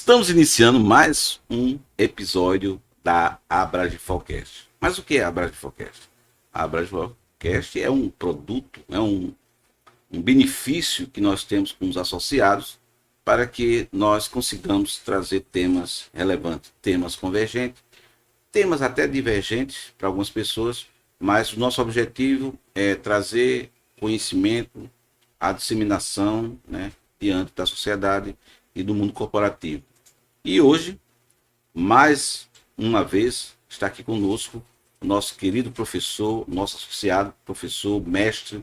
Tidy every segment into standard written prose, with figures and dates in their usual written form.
Estamos iniciando mais um episódio da Abrasifocast. Mas o que é a Abrasifocast? A Abrasifocast é um produto, é um benefício que nós temos com os associados para que nós consigamos trazer temas relevantes, temas convergentes, temas até divergentes para algumas pessoas, mas o nosso objetivo é trazer conhecimento, a disseminação, né, diante da sociedade e do mundo corporativo. E hoje, mais uma vez, está aqui conosco o nosso querido professor, nosso associado, professor, mestre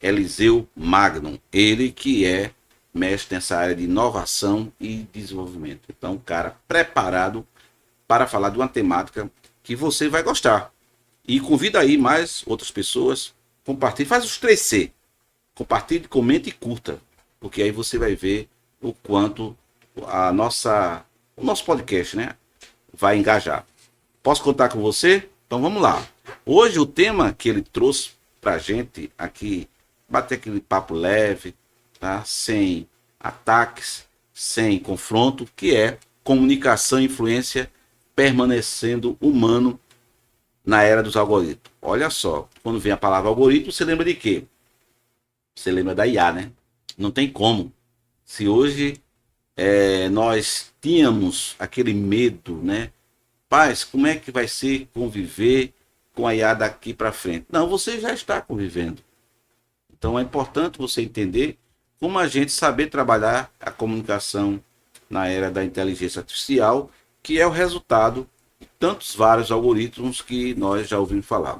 Eliseu Magno. Ele que é mestre nessa área de inovação e desenvolvimento. Então, um cara preparado para falar de uma temática que você vai gostar. E convida aí mais outras pessoas, compartilhe, faz os 3C. Compartilhe, comente e curta, porque aí você vai ver o quanto o nosso podcast, né, vai engajar. Posso contar com você? Então vamos lá. Hoje o tema que ele trouxe pra gente aqui, bater aquele papo leve, tá? Sem ataques, sem confronto, que é comunicação e influência permanecendo humano na era dos algoritmos. Olha só, quando vem a palavra algoritmo, você lembra de quê? Você lembra da IA, né? Não tem como. Se hoje nós tínhamos aquele medo, né? Paz, como é que vai ser conviver com a IA daqui para frente? Não, você já está convivendo. Então é importante você entender como a gente saber trabalhar a comunicação na era da inteligência artificial, que é o resultado de tantos vários algoritmos que nós já ouvimos falar.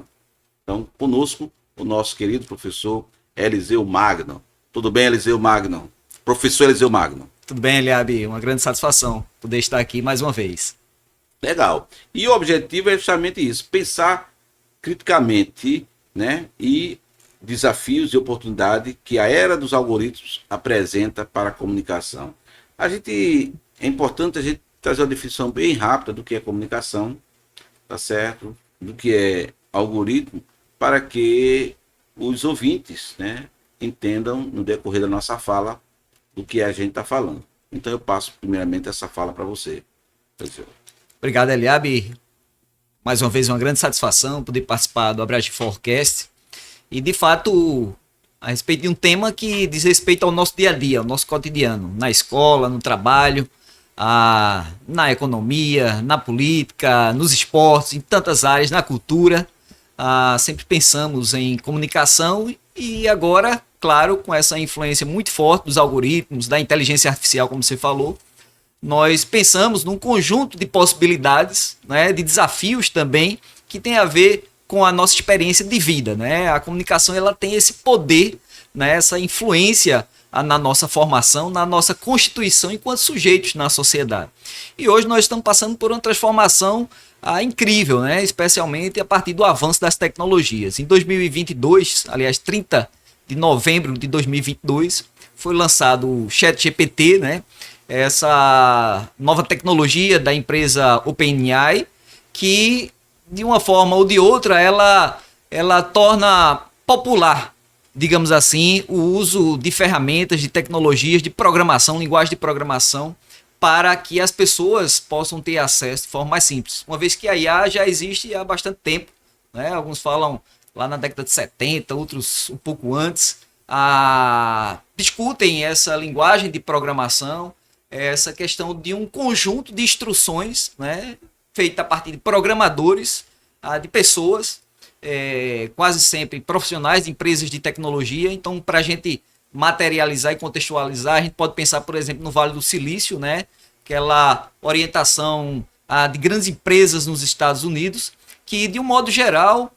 Então, conosco, o nosso querido professor Eliseu Magno. Tudo bem, Eliseu Magno? Professor Eliseu Magno. Tudo bem, Eliabe? Uma grande satisfação poder estar aqui mais uma vez. Legal. E o objetivo é justamente isso, pensar criticamente, né, e desafios e oportunidades que a era dos algoritmos apresenta para a comunicação. É importante a gente trazer uma definição bem rápida do que é comunicação, tá certo? Do que é algoritmo, para que os ouvintes, né, entendam no decorrer da nossa fala do que a gente está falando. Então eu passo primeiramente essa fala para você. Obrigado, Eliabe. Mais uma vez uma grande satisfação poder participar do Abrasifocast e de fato a respeito de um tema que diz respeito ao nosso dia a dia, ao nosso cotidiano, na escola, no trabalho, na economia, na política, nos esportes, em tantas áreas, na cultura. Sempre pensamos em comunicação e agora, claro, com essa influência muito forte dos algoritmos, da inteligência artificial, como você falou, nós pensamos num conjunto de possibilidades, né, de desafios também, que tem a ver com a nossa experiência de vida, né? A comunicação ela tem esse poder, né, essa influência na nossa formação, na nossa constituição enquanto sujeitos na sociedade. E hoje nós estamos passando por uma transformação incrível, né? Especialmente a partir do avanço das tecnologias. Em 2022, aliás, 30 de novembro de 2022, foi lançado o ChatGPT, né? Essa nova tecnologia da empresa OpenAI, que de uma forma ou de outra ela torna popular, digamos assim, o uso de ferramentas, de tecnologias, de programação, linguagem de programação, para que as pessoas possam ter acesso de forma mais simples. Uma vez que a IA já existe há bastante tempo, né? Alguns falam lá na década de 70, outros um pouco antes, discutem essa linguagem de programação, essa questão de um conjunto de instruções, né, feita a partir de programadores, de pessoas, quase sempre profissionais de empresas de tecnologia. Então, para a gente materializar e contextualizar, a gente pode pensar, por exemplo, no Vale do Silício, né, aquela orientação de grandes empresas nos Estados Unidos, que, de um modo geral,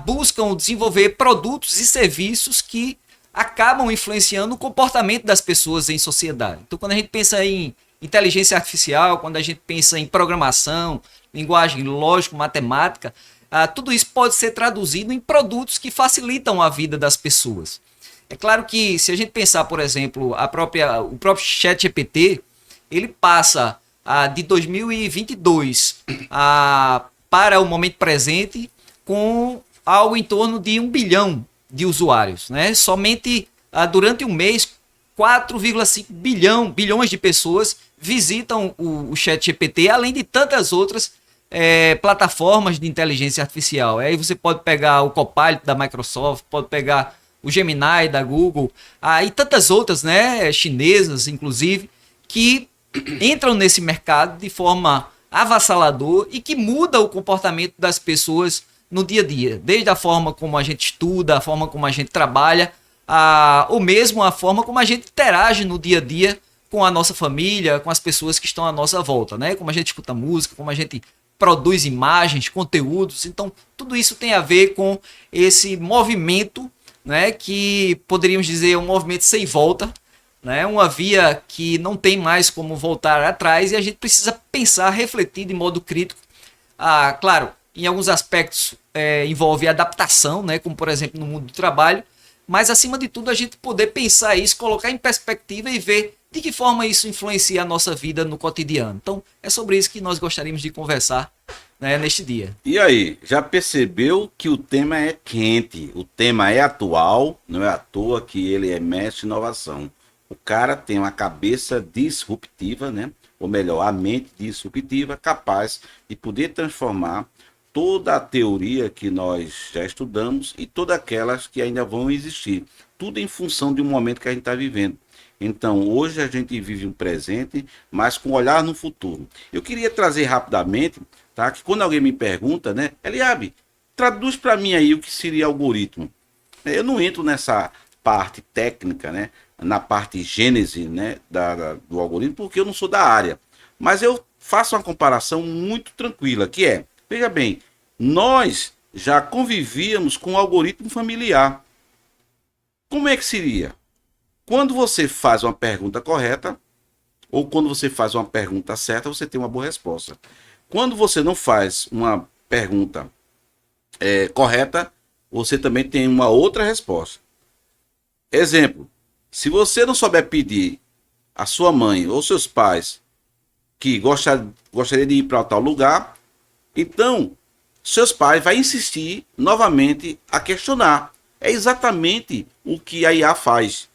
buscam desenvolver produtos e serviços que acabam influenciando o comportamento das pessoas em sociedade. Então, quando a gente pensa em inteligência artificial, quando a gente pensa em programação, linguagem lógico-matemática, tudo isso pode ser traduzido em produtos que facilitam a vida das pessoas. É claro que, se a gente pensar, por exemplo, o próprio ChatGPT, ele passa de 2022 para o momento presente com algo em torno de 1 bilhão de usuários, né? Somente durante um mês 4,5 bilhões de pessoas visitam o ChatGPT, além de tantas outras plataformas de inteligência artificial. Aí você pode pegar o Copilot da Microsoft, pode pegar o Gemini da Google, e tantas outras, né, chinesas, inclusive, que entram nesse mercado de forma avassaladora e que muda o comportamento das pessoas no dia a dia, desde a forma como a gente estuda, a forma como a gente trabalha, ou mesmo a forma como a gente interage no dia a dia com a nossa família, com as pessoas que estão à nossa volta, né? Como a gente escuta música, como a gente produz imagens, conteúdos. Então, tudo isso tem a ver com esse movimento, né, que poderíamos dizer um movimento sem volta, né, uma via que não tem mais como voltar atrás, e a gente precisa pensar, refletir de modo crítico. Claro, em alguns aspectos envolve adaptação, né, como por exemplo no mundo do trabalho, mas acima de tudo a gente poder pensar isso, colocar em perspectiva e ver de que forma isso influencia a nossa vida no cotidiano. Então é sobre isso que nós gostaríamos de conversar, né, neste dia. E aí, já percebeu que o tema é quente, o tema é atual, não é à toa que ele é mestre em inovação. O cara tem uma cabeça disruptiva, né? Ou melhor, a mente disruptiva, capaz de poder transformar toda a teoria que nós já estudamos e todas aquelas que ainda vão existir. Tudo em função de um momento que a gente está vivendo. Então, hoje a gente vive um presente, mas com olhar no futuro. Eu queria trazer rapidamente, tá, que quando alguém me pergunta, né, Eliabe, traduz para mim aí o que seria algoritmo. Eu não entro nessa parte técnica, né, na parte gênese, né, do algoritmo, porque eu não sou da área. Mas eu faço uma comparação muito tranquila, que é, veja bem, nós já convivíamos com o algoritmo familiar. Como é que seria? Quando você faz uma pergunta correta, ou quando você faz uma pergunta certa, você tem uma boa resposta. Quando você não faz uma pergunta correta, você também tem uma outra resposta. Exemplo, se você não souber pedir a sua mãe ou seus pais que gostaria de ir para tal lugar, então seus pais vão insistir novamente a questionar. É exatamente o que a IA faz.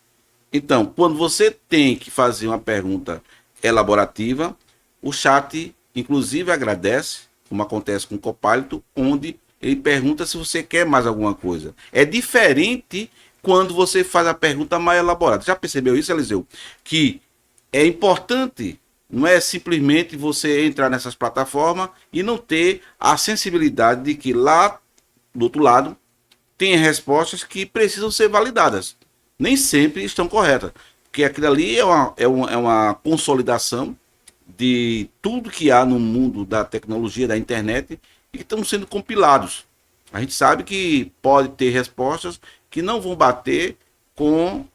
Então, quando você tem que fazer uma pergunta elaborativa, o chat, inclusive, agradece, como acontece com o Copilot, onde ele pergunta se você quer mais alguma coisa. É diferente quando você faz a pergunta mais elaborada. Já percebeu isso, Eliseu? Que é importante, não é simplesmente você entrar nessas plataformas e não ter a sensibilidade de que lá, do outro lado, tem respostas que precisam ser validadas. Nem sempre estão corretas, porque aquilo ali é uma consolidação de tudo que há no mundo da tecnologia, da internet, e que estão sendo compilados. A gente sabe que pode ter respostas que não vão bater com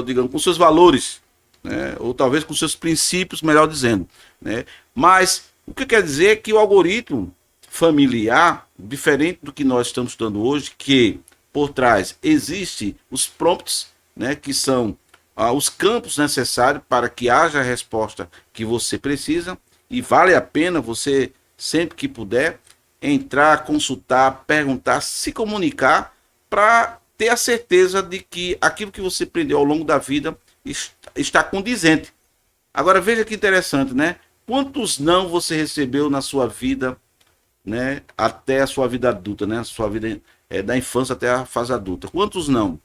digamos, com seus valores, né? Ou talvez com seus princípios, melhor dizendo, né? Mas o que quer dizer é que o algoritmo familiar, diferente do que nós estamos estudando hoje, que por trás existe os prompts, né, que são os campos necessários para que haja a resposta que você precisa, e vale a pena você, sempre que puder, entrar, consultar, perguntar, se comunicar, para ter a certeza de que aquilo que você aprendeu ao longo da vida está condizente. Agora veja que interessante, né? Quantos não você recebeu na sua vida, né, até a sua vida adulta, né, a sua vida da infância até a fase adulta? Quantos não?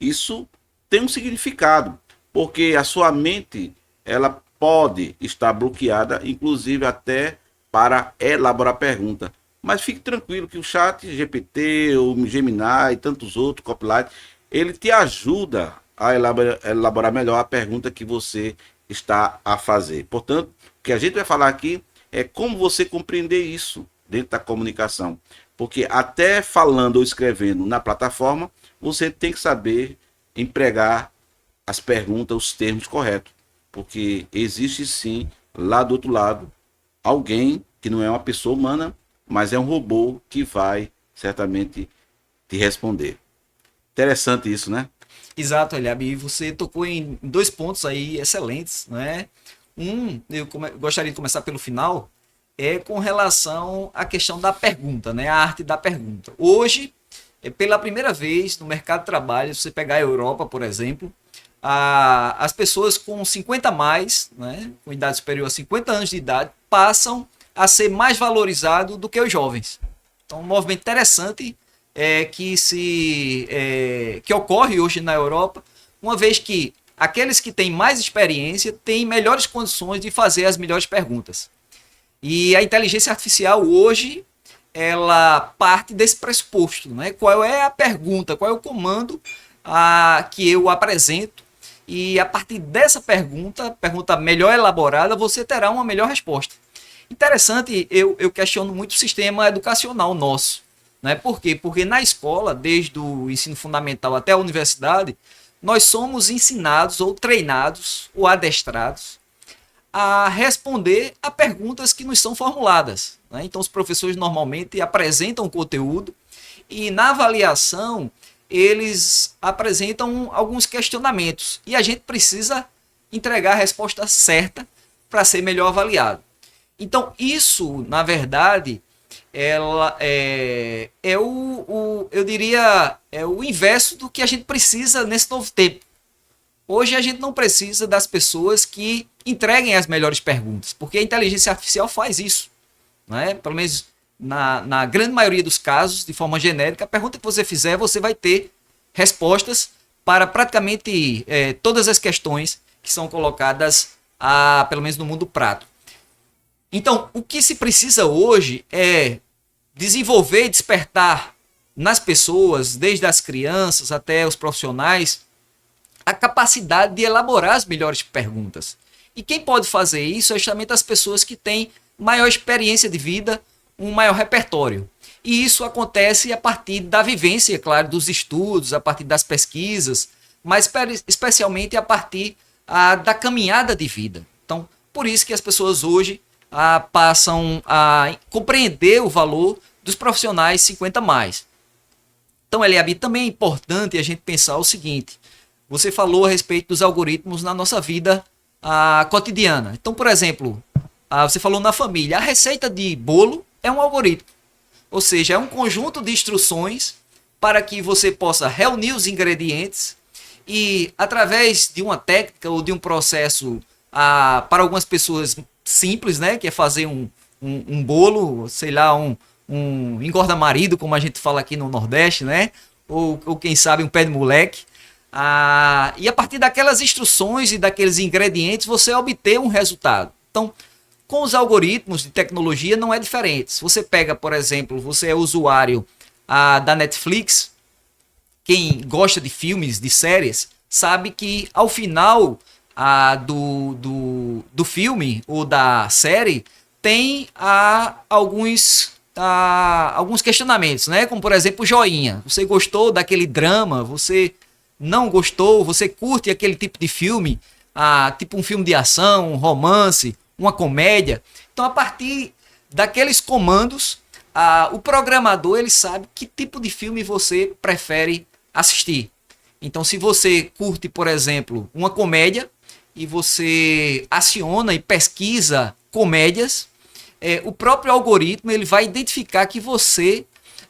Isso tem um significado, porque a sua mente, ela pode estar bloqueada, inclusive até para elaborar pergunta. Mas fique tranquilo que o chat GPT, o Gemini e tantos outros, Copilot, ele te ajuda a elaborar melhor a pergunta que você está a fazer. Portanto, o que a gente vai falar aqui é como você compreender isso dentro da comunicação. Porque até falando ou escrevendo na plataforma, você tem que saber empregar as perguntas, os termos corretos. Porque existe sim, lá do outro lado, alguém que não é uma pessoa humana, mas é um robô que vai certamente te responder. Interessante isso, né? Exato, Eliabe, e você tocou em 2 pontos aí excelentes, né? Eu gostaria de começar pelo final, com relação à questão da pergunta, né? A arte da pergunta. Hoje, pela primeira vez no mercado de trabalho, se você pegar a Europa, por exemplo, as pessoas com 50 a mais, né, com idade superior a 50 anos de idade, passam a ser mais valorizados do que os jovens. Então, um movimento interessante que ocorre hoje na Europa, uma vez que aqueles que têm mais experiência têm melhores condições de fazer as melhores perguntas. E a inteligência artificial hoje, ela parte desse pressuposto, né? Qual é a pergunta, qual é o comando que eu apresento, e a partir dessa pergunta melhor elaborada, você terá uma melhor resposta. Interessante, eu questiono muito o sistema educacional nosso, né? Por quê? Porque na escola, desde o ensino fundamental até a universidade, nós somos ensinados ou treinados ou adestrados a responder a perguntas que nos são formuladas, né? Então, os professores normalmente apresentam o conteúdo e, na avaliação, eles apresentam alguns questionamentos e a gente precisa entregar a resposta certa para ser melhor avaliado. Então, isso, na verdade, ela eu diria, é o inverso do que a gente precisa nesse novo tempo. Hoje a gente não precisa das pessoas que entreguem as melhores perguntas, porque a inteligência artificial faz isso, né? Pelo menos na grande maioria dos casos, de forma genérica, a pergunta que você fizer, você vai ter respostas para praticamente todas as questões que são colocadas, pelo menos no mundo prático. Então, o que se precisa hoje é desenvolver e despertar nas pessoas, desde as crianças até os profissionais, a capacidade de elaborar as melhores perguntas. E quem pode fazer isso é justamente as pessoas que têm maior experiência de vida, um maior repertório. E isso acontece a partir da vivência, claro, dos estudos, a partir das pesquisas, mas especialmente a partir da caminhada de vida. Então, por isso que as pessoas hoje passam a compreender o valor dos profissionais 50 mais. Então, Eliabe, também é importante a gente pensar o seguinte: você falou a respeito dos algoritmos na nossa vida cotidiana. Então, por exemplo, você falou na família, a receita de bolo é um algoritmo. Ou seja, é um conjunto de instruções para que você possa reunir os ingredientes e, através de uma técnica ou de um processo, para algumas pessoas simples, né, que é fazer um bolo, sei lá, um engorda-marido, como a gente fala aqui no Nordeste, né, ou quem sabe um pé de moleque. E a partir daquelas instruções e daqueles ingredientes você obter um resultado. Então, com os algoritmos de tecnologia não é diferente. Se você pega, por exemplo, você é usuário da Netflix, quem gosta de filmes, de séries, sabe que ao final do filme ou da série tem alguns questionamentos, né? Como, por exemplo, o joinha. Você gostou daquele drama? Você não gostou? Você curte aquele tipo de filme? Tipo um filme de ação, um romance, uma comédia? Então, a partir daqueles comandos, o programador ele sabe que tipo de filme você prefere assistir. Então, se você curte, por exemplo, uma comédia e você aciona e pesquisa comédias, o próprio algoritmo ele vai identificar que você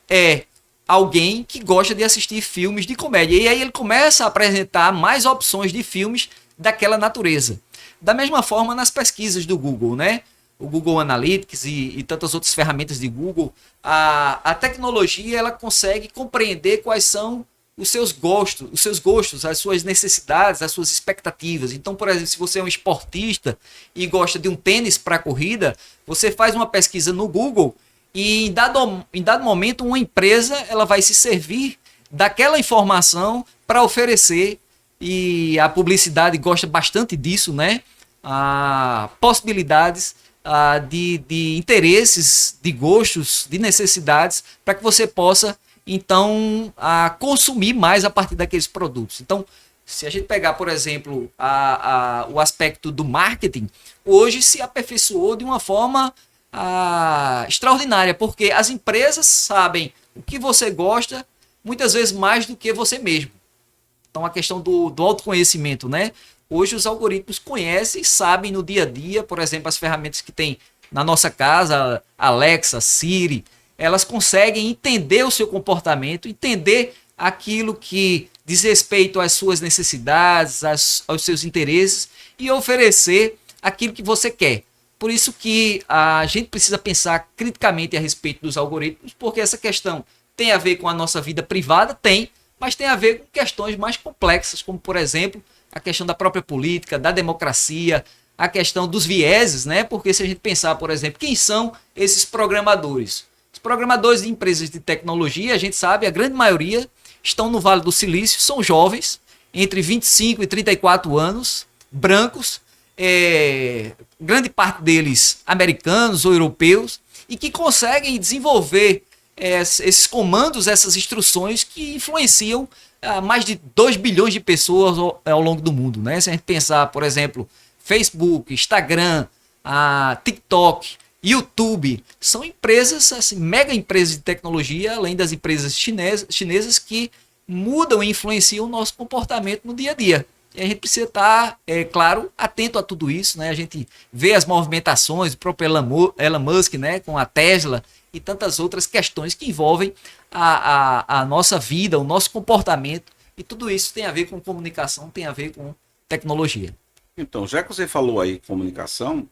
é alguém que gosta de assistir filmes de comédia. E aí ele começa a apresentar mais opções de filmes daquela natureza. Da mesma forma nas pesquisas do Google, né? O Google Analytics e tantas outras ferramentas de Google, a tecnologia ela consegue compreender quais são os seus gostos, as suas necessidades, as suas expectativas. Então, por exemplo, se você é um esportista e gosta de um tênis para corrida, você faz uma pesquisa no Google e em dado momento uma empresa ela vai se servir daquela informação para oferecer, e a publicidade gosta bastante disso, né? Possibilidades de interesses, de gostos, de necessidades, para que você possa então consumir mais a partir daqueles produtos. Então, se a gente pegar, por exemplo, o aspecto do marketing, hoje se aperfeiçoou de uma forma extraordinária, porque as empresas sabem o que você gosta, muitas vezes mais do que você mesmo. Então, a questão do autoconhecimento, né? Hoje os algoritmos conhecem e sabem no dia a dia, por exemplo, as ferramentas que tem na nossa casa, Alexa, Siri, elas conseguem entender o seu comportamento, entender aquilo que diz respeito às suas necessidades, aos seus interesses e oferecer aquilo que você quer. Por isso que a gente precisa pensar criticamente a respeito dos algoritmos, porque essa questão tem a ver com a nossa vida privada, tem, mas tem a ver com questões mais complexas, como, por exemplo, a questão da própria política, da democracia, a questão dos vieses, né? Porque se a gente pensar, por exemplo, quem são esses programadores? Os programadores de empresas de tecnologia, a gente sabe, a grande maioria estão no Vale do Silício, são jovens, entre 25 e 34 anos, brancos, grande parte deles americanos ou europeus, e que conseguem desenvolver esses comandos, essas instruções que influenciam mais de 2 bilhões de pessoas ao longo do mundo, né? Se a gente pensar, por exemplo, Facebook, Instagram, TikTok, YouTube, são empresas, assim, mega empresas de tecnologia, além das empresas chinesas que mudam e influenciam o nosso comportamento no dia a dia. E a gente precisa estar, claro, atento a tudo isso, né? A gente vê as movimentações do próprio Elon Musk, né, com a Tesla e tantas outras questões que envolvem a nossa vida, o nosso comportamento, e tudo isso tem a ver com comunicação, tem a ver com tecnologia. Então, já que você falou aí comunicação,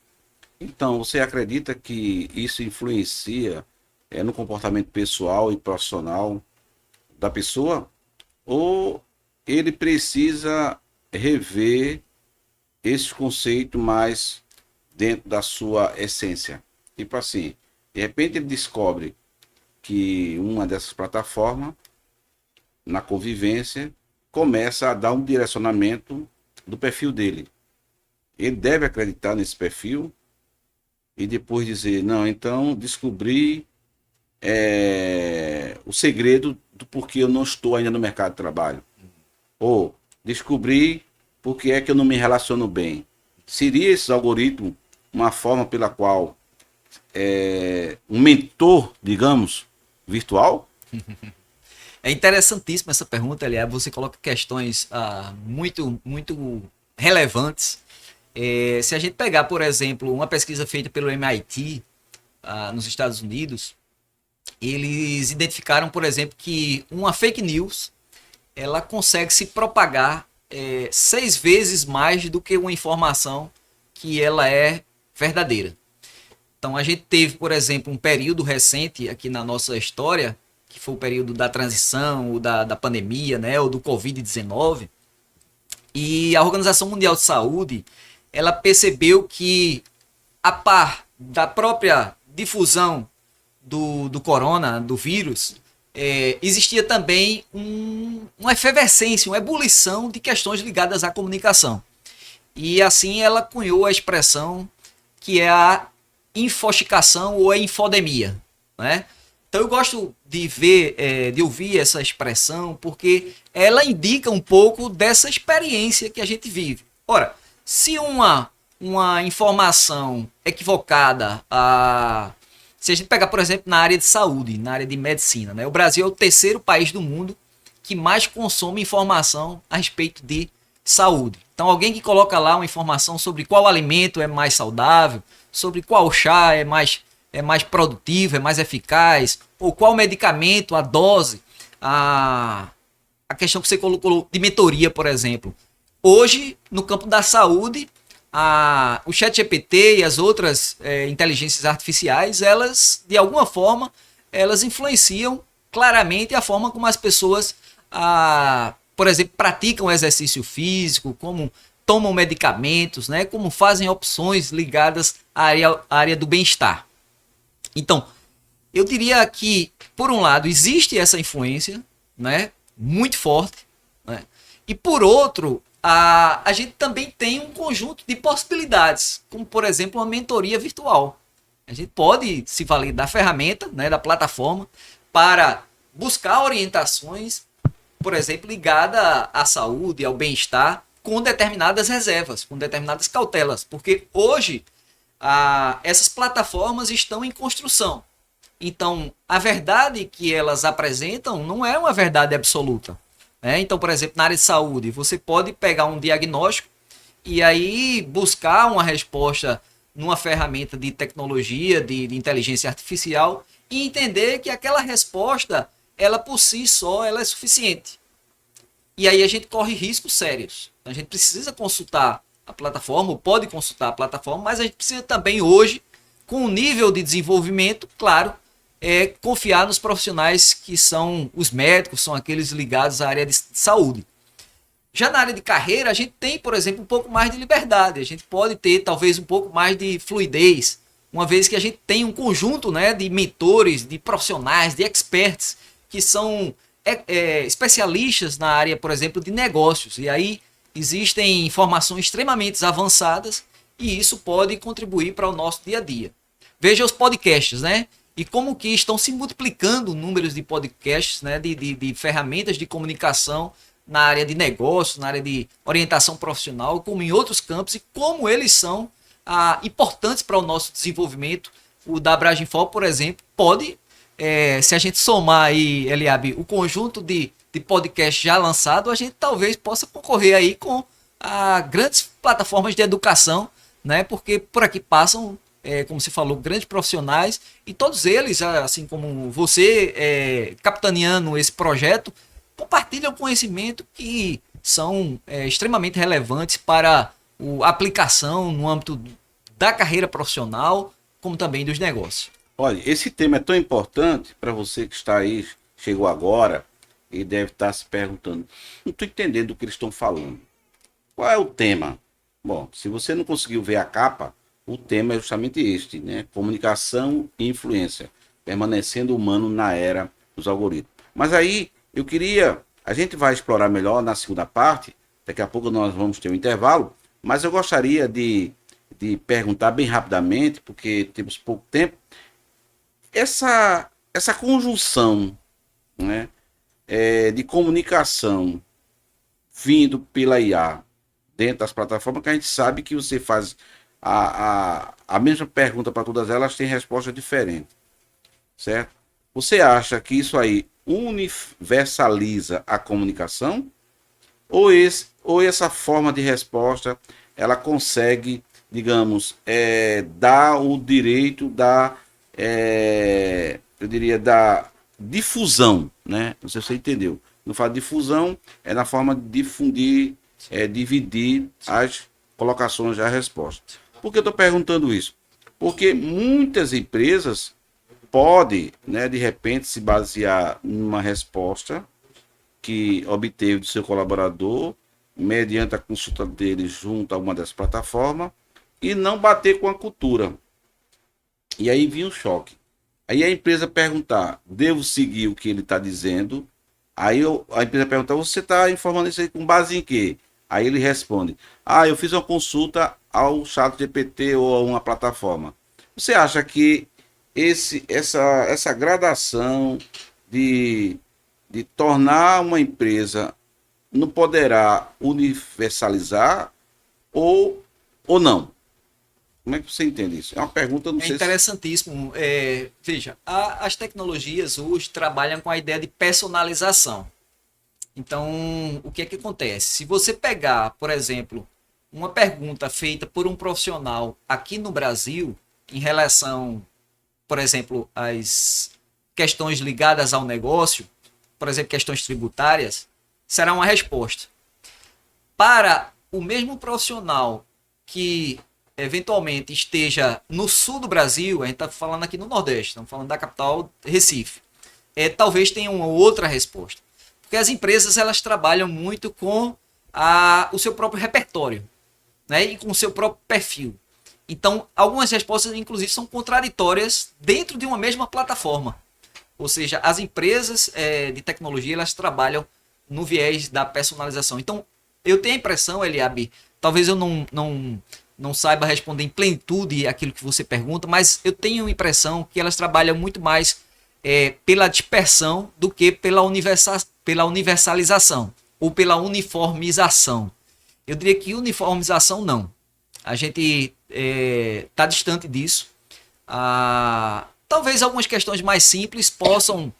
então você acredita que isso influencia no comportamento pessoal e profissional da pessoa? Ou ele precisa rever esse conceito mais dentro da sua essência? Tipo assim, de repente ele descobre que uma dessas plataformas, na convivência, começa a dar um direcionamento do perfil dele. Ele deve acreditar nesse perfil e depois dizer, não, então descobri o segredo do porquê eu não estou ainda no mercado de trabalho. Ou descobri porque é que eu não me relaciono bem. Seria esse algoritmo uma forma pela qual um mentor, digamos, virtual? É interessantíssima essa pergunta, aliás, você coloca questões muito, muito relevantes. Se a gente pegar, por exemplo, uma pesquisa feita pelo MIT nos Estados Unidos, eles identificaram, por exemplo, que uma fake news ela consegue se propagar 6 vezes mais do que uma informação que ela é verdadeira. Então a gente teve, por exemplo, um período recente aqui na nossa história, que foi o período da transição, ou da pandemia, né, ou do Covid-19, e a Organização Mundial de Saúde, ela percebeu que, a par da própria difusão do corona, do vírus, existia também uma efervescência, uma ebulição de questões ligadas à comunicação. E assim ela cunhou a expressão que é a infoxicação ou a infodemia, né? Então eu gosto de de ouvir essa expressão, porque ela indica um pouco dessa experiência que a gente vive. Ora, se uma informação equivocada, se a gente pegar, por exemplo, na área de saúde, na área de medicina, né? O Brasil é o 3º país do mundo que mais consome informação a respeito de saúde. Então alguém que coloca lá uma informação sobre qual alimento é mais saudável, sobre qual chá é mais produtivo, é mais eficaz, ou qual medicamento, a dose, a questão que você colocou de mentoria, por exemplo. Hoje, no campo da saúde, o ChatGPT e as outras inteligências artificiais, elas, de alguma forma, elas influenciam claramente a forma como as pessoas, por exemplo, praticam exercício físico, como tomam medicamentos, né, como fazem opções ligadas à área do bem-estar. Então, eu diria que, por um lado, existe essa influência, né, muito forte, né, e por outro, a gente também tem um conjunto de possibilidades, como, por exemplo, uma mentoria virtual. A gente pode se valer da ferramenta, né, da plataforma, para buscar orientações, por exemplo, ligadas à saúde, ao bem-estar, com determinadas reservas, com determinadas cautelas, porque hoje essas plataformas estão em construção. Então, a verdade que elas apresentam não é uma verdade absoluta. Então, por exemplo, na área de saúde, você pode pegar um diagnóstico e aí buscar uma resposta numa ferramenta de tecnologia, de inteligência artificial, e entender que aquela resposta, ela por si só, ela é suficiente. E aí a gente corre riscos sérios. A gente precisa consultar a plataforma, ou pode consultar a plataforma, mas a gente precisa também hoje, com o nível de desenvolvimento, claro, confiar nos profissionais que são os médicos, são aqueles ligados à área de saúde. Já na área de carreira, a gente tem, por exemplo, um pouco mais de liberdade. A gente pode ter, talvez, um pouco mais de fluidez, uma vez que a gente tem um conjunto, né, de mentores, de profissionais, de experts, que são especialistas na área, por exemplo, de negócios. E aí existem informações extremamente avançadas e isso pode contribuir para o nosso dia a dia. Veja os podcasts, né? E como que estão se multiplicando números de podcasts, né, de ferramentas de comunicação na área de negócios, na área de orientação profissional, como em outros campos, e como eles são importantes para o nosso desenvolvimento. O da Abraginfo, por exemplo, pode, se a gente somar aí, Eliabe, o conjunto de podcasts já lançado, a gente talvez possa concorrer aí com grandes plataformas de educação, né? Porque por aqui passam, como você falou, grandes profissionais, e todos eles, assim como você, capitaneando esse projeto, compartilham conhecimento que são extremamente relevantes para a aplicação no âmbito da carreira profissional, como também dos negócios. Olha, esse tema é tão importante para você que está aí, chegou agora e deve estar se perguntando, não estou entendendo o que eles estão falando. Qual é o tema? Bom, se você não conseguiu ver a capa, o tema é justamente este, né? Comunicação e influência, permanecendo humano na era dos algoritmos. Mas aí, a gente vai explorar melhor na segunda parte, daqui a pouco nós vamos ter um intervalo, mas eu gostaria de perguntar bem rapidamente, porque temos pouco tempo, essa conjunção, né, de comunicação vindo pela IA dentro das plataformas, que a gente sabe que você faz a mesma pergunta para todas elas, tem resposta diferente, certo? Você acha que isso aí universaliza a comunicação? Ou essa forma de resposta, ela consegue, digamos, dar o direito eu diria, da difusão, né? Não sei se você entendeu. No fato de difusão, é na forma de difundir, dividir as colocações da resposta. Por que eu estou perguntando isso? Porque muitas empresas podem, né, de repente, se basear numa resposta que obteve do seu colaborador, mediante a consulta dele junto a uma das plataformas, e não bater com a cultura. E aí vinha um choque. Aí a empresa perguntar, devo seguir o que ele está dizendo? Aí a empresa pergunta, você está informando isso aí com base em quê? Aí ele responde, eu fiz uma consulta ao ChatGPT ou a uma plataforma. Você acha que essa gradação de tornar uma empresa não poderá universalizar ou não? Como é que você entende isso? É uma pergunta, não sei se... Interessantíssimo. Veja, as tecnologias hoje trabalham com a ideia de personalização. Então, o que é que acontece? Se você pegar, por exemplo, uma pergunta feita por um profissional aqui no Brasil, em relação, por exemplo, às questões ligadas ao negócio, por exemplo, questões tributárias, será uma resposta. Para o mesmo profissional que eventualmente esteja no sul do Brasil, a gente está falando aqui no Nordeste, estamos falando da capital Recife, talvez tenha uma outra resposta. Porque as empresas, elas trabalham muito com o seu próprio repertório, né, e com o seu próprio perfil. Então, algumas respostas, inclusive, são contraditórias dentro de uma mesma plataforma. Ou seja, as empresas de tecnologia, elas trabalham no viés da personalização. Então, eu tenho a impressão, Eliabe, talvez eu não saiba responder em plenitude aquilo que você pergunta, mas eu tenho a impressão que elas trabalham muito mais pela dispersão do que pela universalização ou pela uniformização. Eu diria que uniformização não. A gente está distante disso. Talvez algumas questões mais simples possam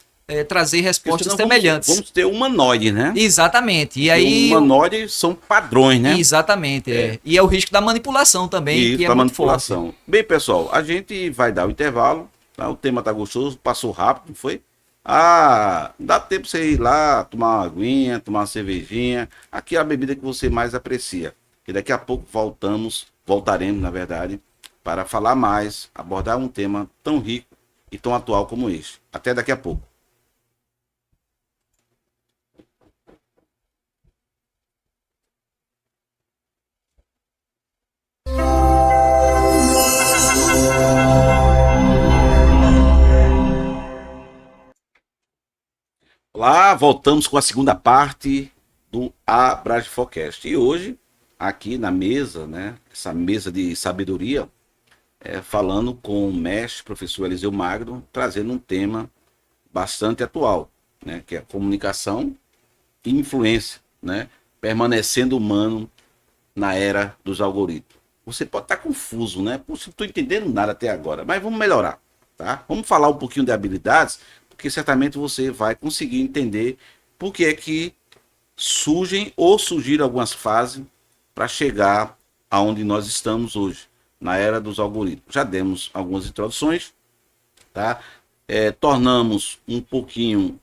trazer respostas semelhantes. Vamos ter humanoide, né? Exatamente. E aí, humanoide são padrões, né? Exatamente. E é o risco da manipulação também, isso, que é da muito manipulação. forte. Bem, pessoal, a gente vai dar o intervalo. Tá? O tema tá gostoso, passou rápido, não foi? Ah, dá tempo pra você ir lá, tomar uma aguinha, tomar uma cervejinha. Aqui é a bebida que você mais aprecia. E daqui a pouco voltaremos, na verdade, para falar mais, abordar um tema tão rico e tão atual como este. Até daqui a pouco. Olá, voltamos com a segunda parte do Abrasfocast. E hoje, aqui na mesa, né, essa mesa de sabedoria, falando com o mestre, professor Eliseu Magno, trazendo um tema bastante atual, né, que é a comunicação e influência, né, permanecendo humano na era dos algoritmos. Você pode estar confuso, né? Poxa, não estou entendendo nada até agora, mas vamos melhorar, tá? Vamos falar um pouquinho de habilidades, porque certamente você vai conseguir entender por que é que surgem ou surgiram algumas fases para chegar aonde nós estamos hoje, na era dos algoritmos. Já demos algumas introduções, tá? Tornamos um pouquinho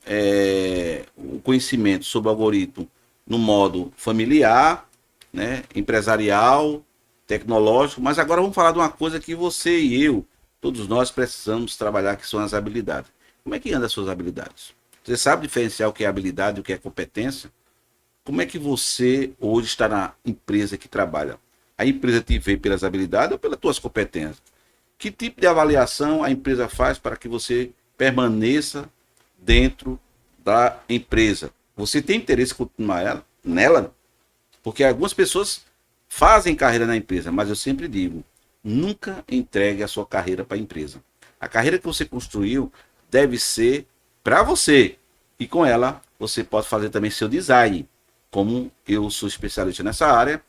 o conhecimento sobre o algoritmo no modo familiar, né, empresarial, tecnológico, mas agora vamos falar de uma coisa que você e eu, todos nós precisamos trabalhar, que são as habilidades. Como é que andam as suas habilidades? Você sabe diferenciar o que é habilidade e o que é competência? Como é que você hoje está na empresa que trabalha? A empresa te vê pelas habilidades ou pelas tuas competências? Que tipo de avaliação a empresa faz para que você permaneça dentro da empresa? Você tem interesse em continuar nela? Porque algumas pessoas fazem carreira na empresa, mas eu sempre digo, nunca entregue a sua carreira para a empresa. A carreira que você construiu deve ser para você. E com ela, você pode fazer também seu design. Como eu sou especialista nessa área,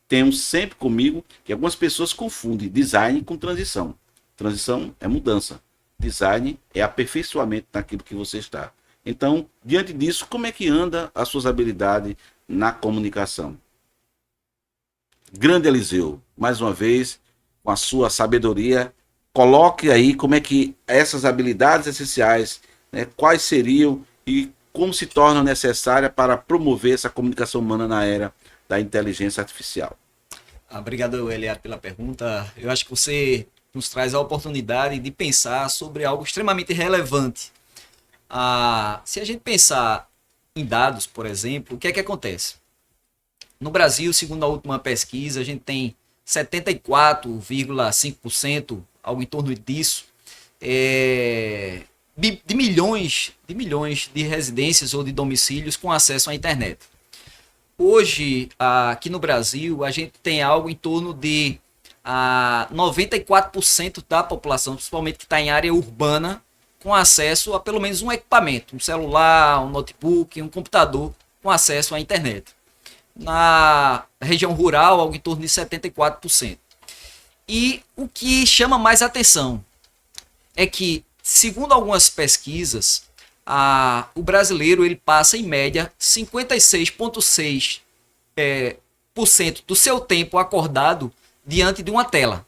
tenho sempre comigo que algumas pessoas confundem design com transição. Transição é mudança. Design é aperfeiçoamento naquilo que você está. Então, diante disso, como é que anda as suas habilidades na comunicação? Grande Eliseu, mais uma vez, com a sua sabedoria, coloque aí como é que essas habilidades essenciais, né, quais seriam e como se tornam necessárias para promover essa comunicação humana na era da inteligência artificial. Obrigado, Eliade, pela pergunta. Eu acho que você nos traz a oportunidade de pensar sobre algo extremamente relevante. Se a gente pensar em dados, por exemplo, o que é que acontece? No Brasil, segundo a última pesquisa, a gente tem 74,5%, algo em torno disso, de milhões de residências ou de domicílios com acesso à internet. Hoje, aqui no Brasil, a gente tem algo em torno de 94% da população, principalmente que está em área urbana, com acesso a pelo menos um equipamento, um celular, um notebook, um computador com acesso à internet. Na região rural, algo em torno de 74%. E o que chama mais atenção é que, segundo algumas pesquisas, o brasileiro ele passa em média 56,6% do seu tempo acordado diante de uma tela.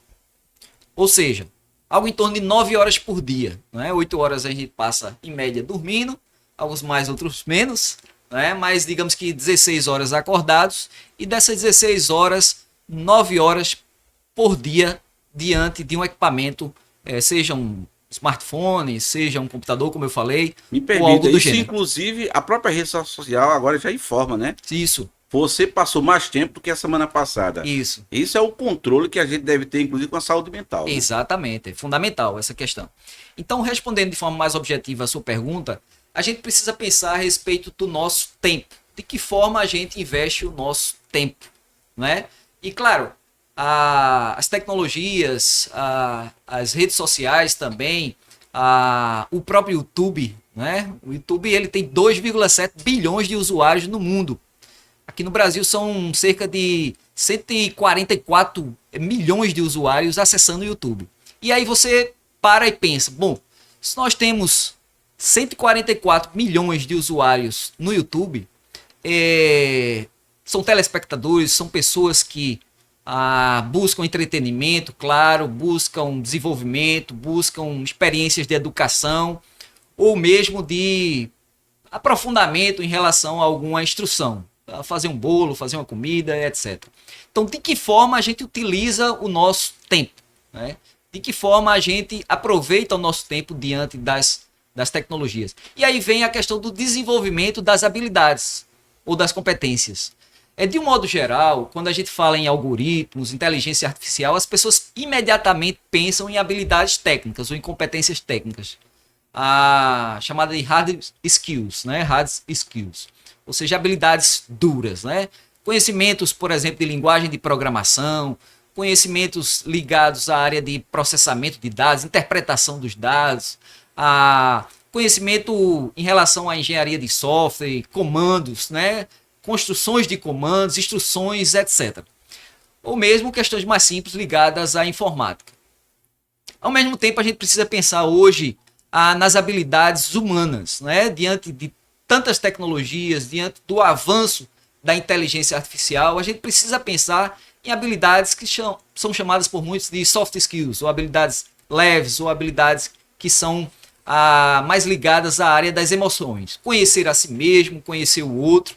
Ou seja, algo em torno de 9 horas por dia. Né? 8 horas a gente passa em média dormindo, alguns mais, outros menos, né? Mas digamos que 16 horas acordados, e dessas 16 horas, 9 horas por dia diante de um equipamento, seja um smartphone, seja um computador, como eu falei, Me ou permita, algo do isso gênero. inclusive a própria rede social agora já informa, né? Isso, Você passou mais tempo do que a semana passada. isso. Isso é o controle que a gente deve ter, inclusive, com a saúde mental. Né? Exatamente, é fundamental essa questão. Então, respondendo de forma mais objetiva a sua pergunta, a gente precisa pensar a respeito do nosso tempo. De que forma a gente investe o nosso tempo, né? E claro, as tecnologias, as redes sociais também, o próprio YouTube, né? O YouTube ele tem 2,7 bilhões de usuários no mundo. Aqui no Brasil são cerca de 144 milhões de usuários acessando o YouTube. E aí você para e pensa, bom, se nós temos 144 milhões de usuários no YouTube, são telespectadores, são pessoas que buscam entretenimento, claro, buscam desenvolvimento, buscam experiências de educação. ou mesmo de aprofundamento em relação a alguma instrução, a fazer um bolo, fazer uma comida, etc. Então, de que forma a gente utiliza o nosso tempo, né? De que forma a gente aproveita o nosso tempo diante das tecnologias. E aí vem a questão do desenvolvimento das habilidades ou das competências. De um modo geral, quando a gente fala em algoritmos, inteligência artificial, as pessoas imediatamente pensam em habilidades técnicas ou em competências técnicas. A chamada de hard skills, né? Hard skills. Ou seja, habilidades duras, né? Conhecimentos, por exemplo, de linguagem de programação, conhecimentos ligados à área de processamento de dados, interpretação dos dados, a conhecimento em relação à engenharia de software, comandos, né? Construções de comandos, instruções, etc. Ou mesmo questões mais simples ligadas à informática. Ao mesmo tempo, a gente precisa pensar hoje nas habilidades humanas, né? Diante de tantas tecnologias, diante do avanço da inteligência artificial, a gente precisa pensar em habilidades que são chamadas por muitos de soft skills, ou habilidades leves, ou habilidades que são mais ligadas à área das emoções. Conhecer a si mesmo, conhecer o outro,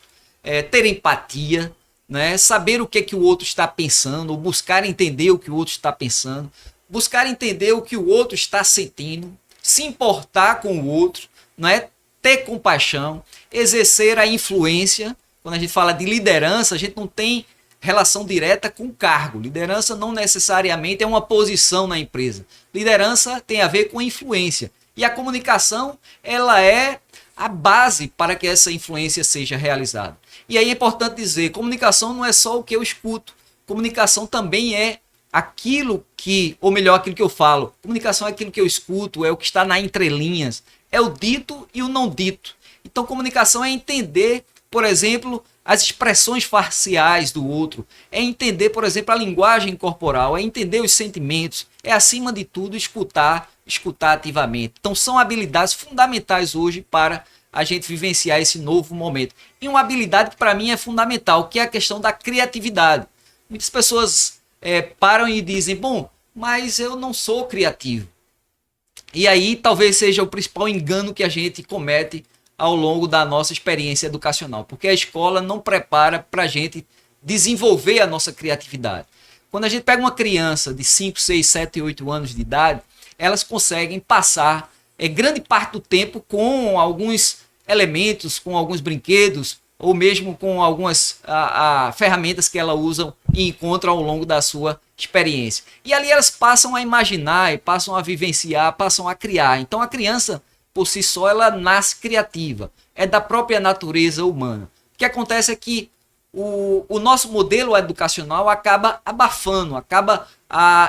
ter empatia, né? Saber o que é que o outro está pensando, ou buscar entender o que o outro está pensando, buscar entender o que o outro está sentindo, se importar com o outro, né? Ter compaixão, exercer a influência. Quando a gente fala de liderança, a gente não tem relação direta com o cargo. Liderança não necessariamente é uma posição na empresa. Liderança tem a ver com influência. E a comunicação, ela é a base para que essa influência seja realizada. E aí é importante dizer, comunicação não é só o que eu escuto. Comunicação também é aquilo que, ou melhor, aquilo que eu falo. Comunicação é aquilo que eu escuto, é o que está na entrelinhas. É o dito e o não dito. Então, comunicação é entender, por exemplo, as expressões faciais do outro, é entender, por exemplo, a linguagem corporal, é entender os sentimentos, é, acima de tudo, escutar ativamente. Então, são habilidades fundamentais hoje para a gente vivenciar esse novo momento. E uma habilidade que, para mim, é fundamental, que é a questão da criatividade. Muitas pessoas param e dizem, bom, mas eu não sou criativo. E aí, talvez seja o principal engano que a gente comete ao longo da nossa experiência educacional, porque a escola não prepara para a gente desenvolver a nossa criatividade. Quando a gente pega uma criança de 5, 6, 7, 8 anos de idade, elas conseguem passar grande parte do tempo com alguns elementos, com alguns brinquedos, ou mesmo com algumas ferramentas que elas usam e encontram ao longo da sua experiência. E ali elas passam a imaginar, passam a vivenciar, passam a criar. Então a criança, por si só, ela nasce criativa. É da própria natureza humana. O que acontece é que o nosso modelo educacional acaba abafando, acaba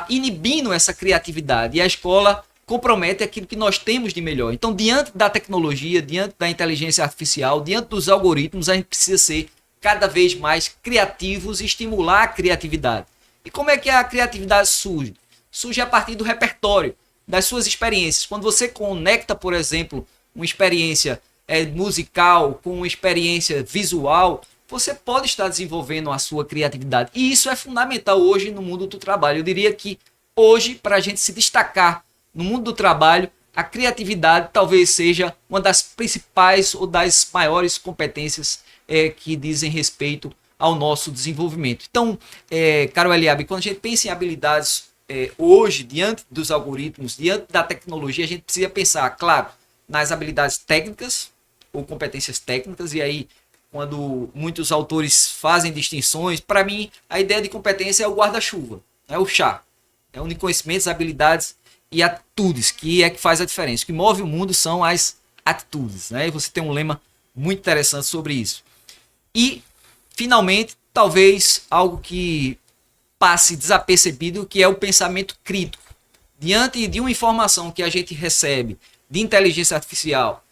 inibindo essa criatividade. E a escola compromete aquilo que nós temos de melhor. Então, diante da tecnologia, diante da inteligência artificial, diante dos algoritmos, a gente precisa ser cada vez mais criativos e estimular a criatividade. E como é que a criatividade surge? Surge a partir do repertório, das suas experiências. Quando você conecta, por exemplo, uma experiência musical com uma experiência visual, você pode estar desenvolvendo a sua criatividade. E isso é fundamental hoje no mundo do trabalho. Eu diria que hoje, para a gente se destacar no mundo do trabalho, a criatividade talvez seja uma das principais ou das maiores competências que dizem respeito ao nosso desenvolvimento. Então, caro Eliabe, quando a gente pensa em habilidades hoje, diante dos algoritmos, diante da tecnologia, a gente precisa pensar, claro, nas habilidades técnicas ou competências técnicas, e aí, quando muitos autores fazem distinções, para mim, a ideia de competência é o guarda-chuva, é o chá, é o de conhecimentos, habilidades e atitudes, que é que faz a diferença. O que move o mundo são as atitudes, né? E você tem um lema muito interessante sobre isso. E, finalmente, talvez algo que passe desapercebido, que é o pensamento crítico. Diante de uma informação que a gente recebe de inteligência artificial,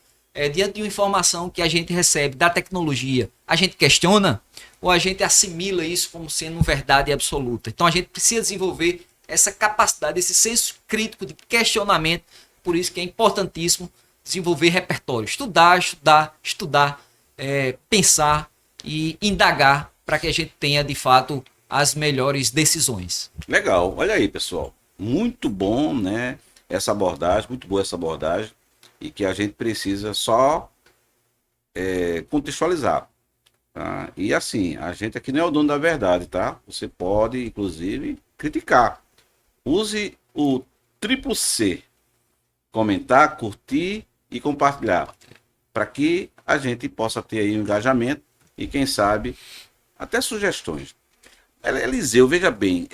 diante de uma informação que a gente recebe da tecnologia, a gente questiona ou a gente assimila isso como sendo verdade absoluta? Então a gente precisa desenvolver essa capacidade, esse senso crítico de questionamento. Por isso que é importantíssimo desenvolver repertório. Estudar, pensar e indagar para que a gente tenha, de fato, as melhores decisões. Legal. Olha aí, pessoal. Muito bom, né? Essa abordagem, muito boa essa abordagem. e que a gente precisa só contextualizar. Tá? E assim, a gente aqui não é o dono da verdade, tá? Você pode, inclusive, criticar. Use o triplo C: comentar, curtir e compartilhar, para que a gente possa ter aí um engajamento e, quem sabe, até sugestões. Eliseu, veja bem,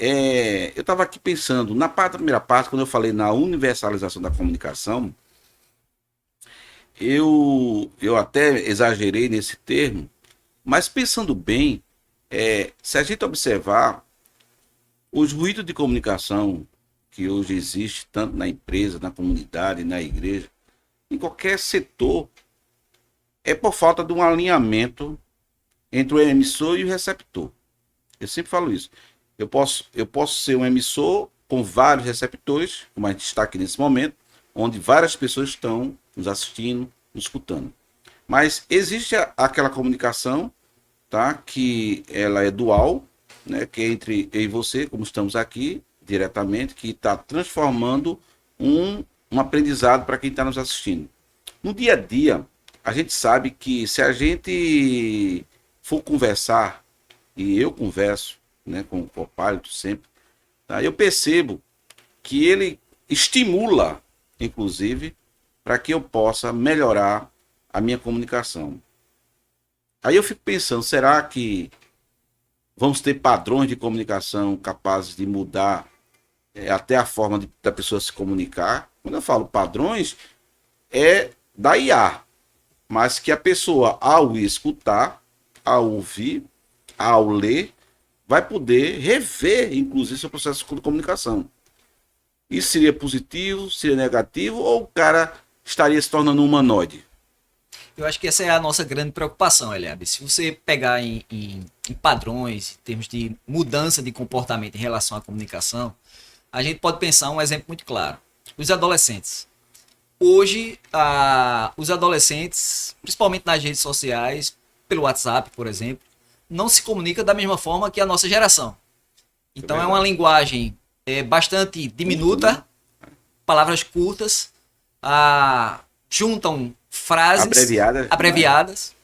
eu estava aqui pensando, na primeira parte, quando eu falei na universalização da comunicação, eu até exagerei nesse termo, mas pensando bem, se a gente observar os ruídos de comunicação que hoje existe, tanto na empresa, na comunidade, na igreja, em qualquer setor, é por falta de um alinhamento entre o emissor e o receptor. Eu sempre falo isso. Eu posso ser um emissor com vários receptores, como a gente está aqui nesse momento, onde várias pessoas estão nos assistindo, nos escutando. Mas existe aquela comunicação, tá, que ela é dual, né, que é entre eu e você, como estamos aqui diretamente, que está transformando um aprendizado para quem está nos assistindo. No dia a dia, a gente sabe que se a gente for conversar, e eu converso, né, com o Copilot sempre, tá, eu percebo que ele estimula, inclusive, para que eu possa melhorar a minha comunicação. Aí eu fico pensando, será que vamos ter padrões de comunicação capazes de mudar até a forma da pessoa se comunicar? Quando eu falo padrões, é da IA, mas que a pessoa, ao escutar, ao ouvir, ao ler, vai poder rever, inclusive, seu processo de comunicação. Isso seria positivo, seria negativo, ou o cara estaria se tornando um humanoide? Eu acho que essa é a nossa grande preocupação, Eliabe. Se você pegar em padrões, em termos de mudança de comportamento em relação à comunicação, a gente pode pensar um exemplo muito claro. Os adolescentes. Hoje, os adolescentes, principalmente nas redes sociais, pelo WhatsApp, por exemplo, não se comunicam da mesma forma que a nossa geração. Então é uma linguagem bastante diminuta, palavras curtas, juntam frases abreviadas.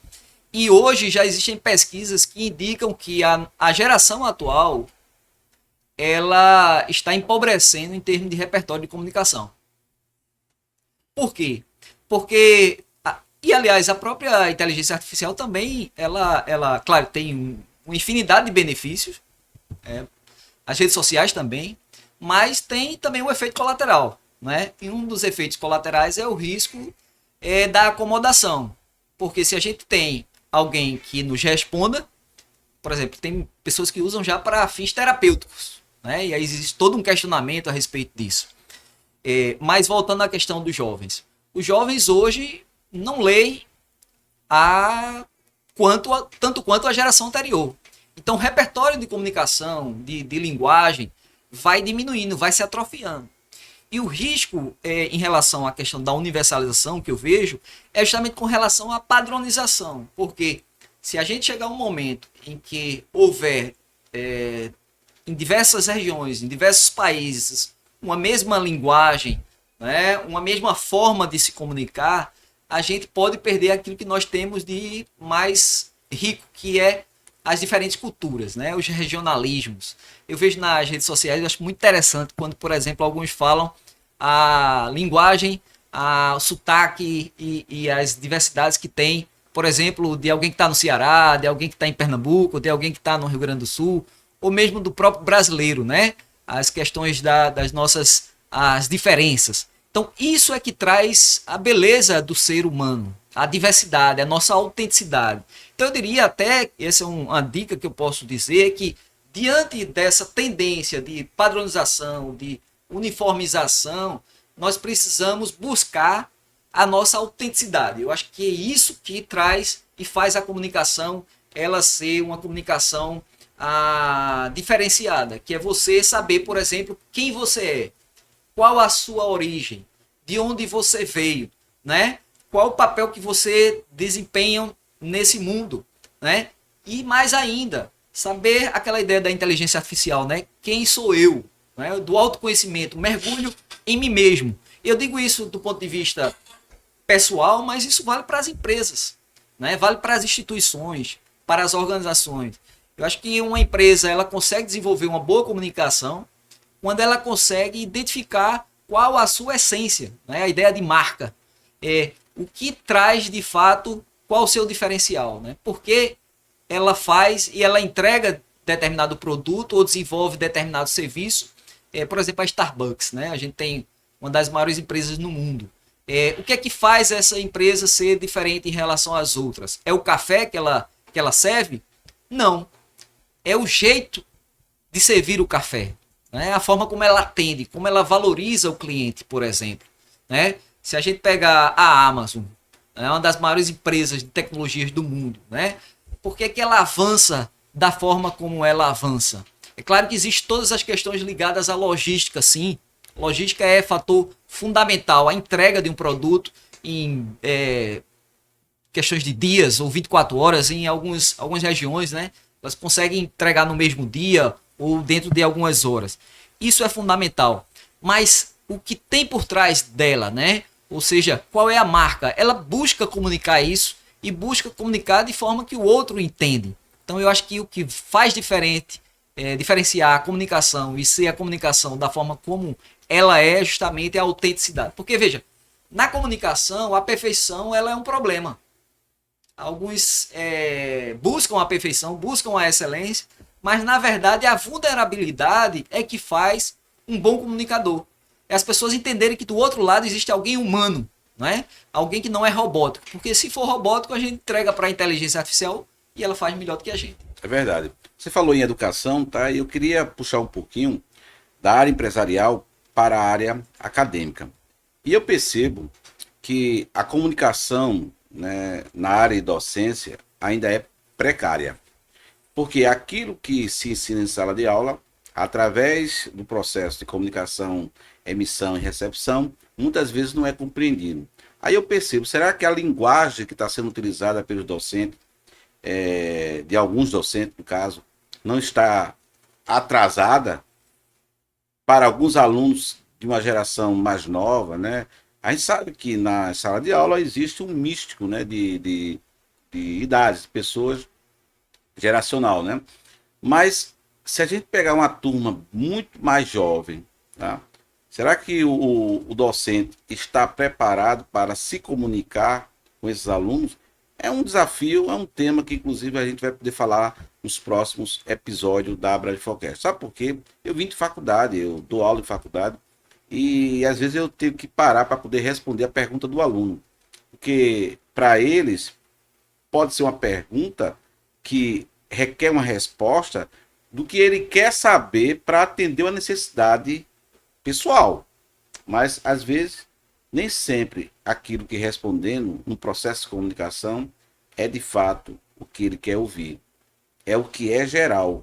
E hoje já existem pesquisas que indicam que a geração atual ela está empobrecendo em termos de repertório de comunicação. Por quê? Porque, e aliás, a própria inteligência artificial também, ela claro, tem uma infinidade de benefícios, as redes sociais também, mas tem também o efeito colateral, né? E um dos efeitos colaterais é o risco da acomodação, porque se a gente tem alguém que nos responda, por exemplo, tem pessoas que usam já para fins terapêuticos, né? E aí existe todo um questionamento a respeito disso. Mas voltando à questão dos jovens, os jovens hoje não leem tanto quanto a geração anterior. Então o repertório de comunicação, de linguagem, vai diminuindo, vai se atrofiando. E o risco em relação à questão da universalização que eu vejo é justamente com relação à padronização. Porque se a gente chegar a um momento em que houver em diversas regiões, em diversos países, uma mesma linguagem, né, uma mesma forma de se comunicar, a gente pode perder aquilo que nós temos de mais rico, que é as diferentes culturas, né, os regionalismos. Eu vejo nas redes sociais, eu acho muito interessante quando, por exemplo, alguns falam a linguagem, o sotaque e as diversidades que tem, por exemplo, de alguém que está no Ceará, de alguém que está em Pernambuco, de alguém que está no Rio Grande do Sul, ou mesmo do próprio brasileiro, né? As questões das nossas as diferenças. Então, isso é que traz a beleza do ser humano, a diversidade, a nossa autenticidade. Então, eu diria até, essa é uma dica que eu posso dizer, que diante dessa tendência de padronização, de uniformização, nós precisamos buscar a nossa autenticidade. Eu acho que é isso que traz e faz a comunicação ela ser uma comunicação diferenciada, que é você saber, por exemplo, quem você é, qual a sua origem, de onde você veio, né? Qual o papel que você desempenha nesse mundo, né? E mais ainda, saber aquela ideia da inteligência artificial, né? Quem sou eu, né? Do autoconhecimento, mergulho em mim mesmo. Eu digo isso do ponto de vista pessoal, mas isso vale para as empresas, né? Vale para as instituições, para as organizações. Eu acho que uma empresa ela consegue desenvolver uma boa comunicação quando ela consegue identificar qual a sua essência, né? A ideia de marca. O que traz de fato, qual o seu diferencial, né? Porque ela faz e ela entrega determinado produto ou desenvolve determinado serviço. Por exemplo, a Starbucks, né? A gente tem uma das maiores empresas no mundo. O que é que faz essa empresa ser diferente em relação às outras? É o café que ela serve? Não. É o jeito de servir o café, né? A forma como ela atende, como ela valoriza o cliente, por exemplo, né? Se a gente pegar a Amazon, é uma das maiores empresas de tecnologias do mundo, né? Por que que ela avança da forma como ela avança? É claro que existem todas as questões ligadas à logística, sim. Logística é fator fundamental. A entrega de um produto em questões de dias ou 24 horas em algumas regiões, né? Elas conseguem entregar no mesmo dia ou dentro de algumas horas. Isso é fundamental. Mas o que tem por trás dela, né? Ou seja, qual é a marca? Ela busca comunicar isso e busca comunicar de forma que o outro entende. Então eu acho que o que faz diferenciar a comunicação e ser a comunicação da forma como ela é justamente a autenticidade. Porque veja, na comunicação a perfeição ela é um problema. Alguns buscam a perfeição, buscam a excelência, mas na verdade a vulnerabilidade é que faz um bom comunicador. É as pessoas entenderem que do outro lado existe alguém humano, né? Alguém que não é robótico. Porque se for robótico, a gente entrega para a inteligência artificial e ela faz melhor do que a gente. É verdade. Você falou em educação, tá? E eu queria puxar um pouquinho da área empresarial para a área acadêmica. E eu percebo que a comunicação, né, na área de docência ainda é precária. Porque aquilo que se ensina em sala de aula, através do processo de comunicação, emissão e recepção, muitas vezes não é compreendido. Aí eu percebo, será que a linguagem que está sendo utilizada pelos docentes, de alguns docentes no caso, não está atrasada para alguns alunos de uma geração mais nova, né? A gente sabe que na sala de aula existe um místico, né, de idades, pessoas geracional, né? Mas se a gente pegar uma turma muito mais jovem, tá? Será que o docente está preparado para se comunicar com esses alunos? É um desafio, é um tema que inclusive a gente vai poder falar nos próximos episódios da Abradifocast. Sabe por quê? Eu vim de faculdade, eu dou aula em faculdade e às vezes eu tenho que parar para poder responder a pergunta do aluno. Porque para eles pode ser uma pergunta que requer uma resposta do que ele quer saber para atender uma necessidade pessoal. Mas, às vezes, nem sempre aquilo que respondendo no processo de comunicação é de fato o que ele quer ouvir. É o que é geral.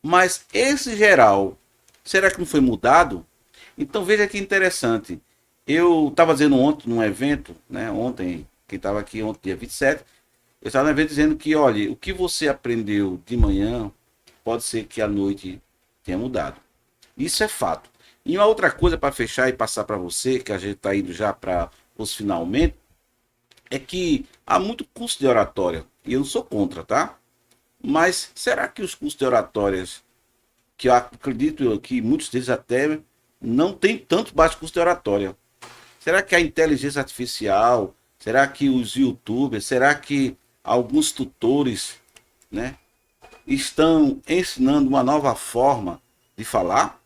Mas esse geral, será que não foi mudado? Então veja que interessante. Eu estava dizendo ontem num evento, né? Ontem, quem estava aqui ontem, dia 27, eu estava no evento dizendo que, olha, o que você aprendeu de manhã pode ser que à noite tenha mudado. Isso é fato. E uma outra coisa para fechar e passar para você, que a gente está indo já para os finalmente, é que há muito curso de oratória. E eu não sou contra, tá? Mas será que os cursos de oratórias, que eu acredito que muitos deles até não tem tanto baixo custo de oratória. Será que a inteligência artificial, será que os youtubers, será que alguns tutores, né, estão ensinando uma nova forma de falar?